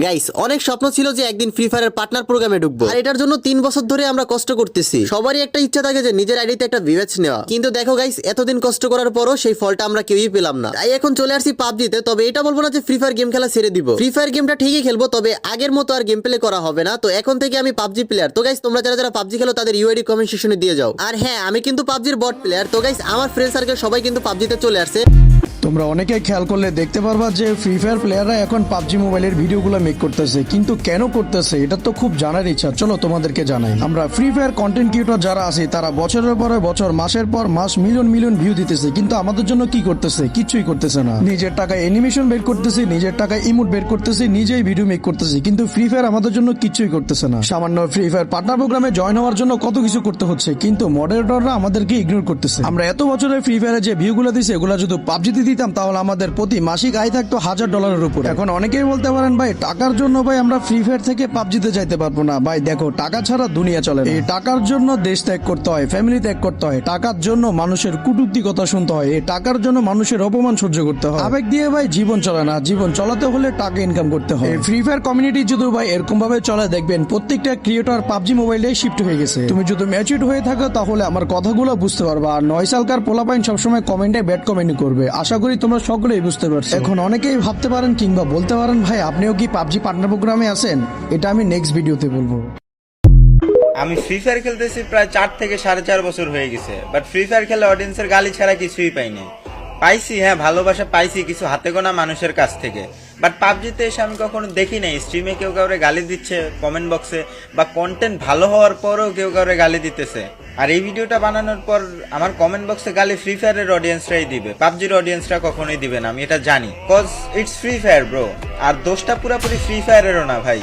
Guys অনেক স্বপ্ন ছিল যে একদিন ফ্রি ফায়ারের পার্টনার প্রোগ্রামে ঢুকবো, আর এটার জন্য 3 বছর ধরে আমরা কষ্ট করতেছি। সবারই একটা ইচ্ছা থাকে যে নিজের আইডিতে একটা ভিউজ নেওয়া, কিন্তু দেখো গাইস এতদিন কষ্ট করার পরও সেই ফলটা আমরা কেউই পেলাম না। তাই এখন চলে আসছি পাবজিতে। তবে এটা বলবো না যে ফ্রি ফায়ার গেম খেলা ছেড়ে দিব, ফ্রি ফায়ার গেমটা ঠিকই খেলবো, তবে আগের মতো আর গেম প্লে করা হবে না। তো এখন থেকে আমি পাবজি প্লেয়ার। তো গাইস তোমরা যারা যারা পাবজি খেলো তাদের ইউআইডি কমেন্ট সেকশনে দিয়ে যাও। আর হ্যাঁ, আমি কিন্তু পাবজির বট প্লেয়ার। তো গাইস আমার ফ্রেন্ড সার্কেল সবাই কিন্তু পাবজিতে চলে আসছে। তোমরা অনেকেই খেয়াল করলে দেখতে পারবা যে ফ্রি ফায়ার প্লেয়াররা এখন পাবজি মোবাইলের ভিডিওগুলো মেক করতেছে, কিন্তু কেন করতেছে এটা তো খুব জানার ইচ্ছা। চলো তোমাদেরকে জানাই। আমরা ফ্রি ফায়ার কন্টেন্ট ক্রিয়েটর যারা আছি তারা বছরের পরে বছর, মাসের পর মাস মিলিয়ন মিলিয়ন ভিউ দিতেছে, কিন্তু আমাদের জন্য কি করতেছে? কিছুই করতেছে না। নিজের টাকায় অ্যানিমেশন বের করতেছি, নিজের টাকায় ইমোট বের করতেছি, নিজেই ভিডিও মেক করতেছি, কিন্তু ফ্রি ফায়ার আমাদের জন্য কিছুই করতেছে না। সামান্য ফ্রি ফায়ার পার্টনার প্রোগ্রামে জয়েন হওয়ার জন্য কত কিছু করতে হচ্ছে, কিন্তু মডারেটররা আমাদেরকে ইগনোর করতেছে। আমরা এত বছরে ফ্রি ফায়ারে যে ভিউগুলো দিছি এগুলো যদি পাবজিতে দিতাম তাহলে আমাদের প্রতি মাসিক আয় থাকতো $1000 উপর। এখন অনেকেই বলতে পারেন ভাই টাকার জন্য ভাই আমরা ফ্রি ফায়ার থেকে পাবজিতে যাইতে পারবো না। ভাই দেখো, টাকা ছাড়া দুনিয়া চলে না। এই টাকার জন্য দেশ ত্যাগ করতে হয়, ফ্যামিলি ত্যাগ করতে হয়, টাকার জন্য মানুষের কটূক্তি কথা শুনতে হয়, এই টাকার জন্য মানুষের অপমান সহ্য করতে হয়। আবেগ দিয়ে ভাই জীবন চলে না, জীবন চলাতে হলে টাকা ইনকাম করতে হয়। এই ফ্রি ফায়ার কমিউনিটি যদি ভাই এরকম ভাবে চলে, দেখবেন প্রত্যেকটা ক্রিয়েটর পাবজি মোবাইলে শিফট হয়ে গেছে। তুমি যদি ম্যাচিউরড হয়ে থাকো তাহলে আমার কথাগুলো বুঝতে পারবা। আর 9 সালকার পোলাপাইন সবসময় কমেন্টে ব্যাড কমেন্ট করবে। আশা করি তোমরা সকলেই বুঝতে পারছো। এখন অনেকেই ভাবতে পারেন কিংবা বলতে পারেন ভাই আপনিও কি পাবজি পার্টনার প্রোগ্রামে আছেন? এটা আমি নেক্সট ভিডিওতে বলবো। আমি ফ্রি ফায়ার খেলতেছি প্রায় 4 থেকে 4.5 বছর হয়ে গেছে, বাট ফ্রি ফায়ার খেলে অডিয়েন্সের গালি ছাড়া কিছুই পাইনি। পাইছি, হ্যাঁ ভালোবাসা পাইছি কিছু হাতে গোনা মানুষের কাছ থেকে, বাট পাবজিতে এসে আমি কখনো দেখি নাই স্ট্রিমে কেউ কাউরে গালি দিচ্ছে কমেন্ট বক্সে, বা কন্টেন্ট ভালো হওয়ার পরেও কেউ কাউরে গালি দিতেছে। আর এই ভিডিওটা বানানোর পর আমার কমেন্ট বক্সে গালি ফ্রি ফায়ারের অডিয়েন্সরাই দিবে, পাবজির অডিয়েন্সরা কখনোই দিবে না, আমি এটা জানি, cause it's free fire bro. আর দোষটা পুরোপুরি ফ্রি ফায়ারেরও না ভাই।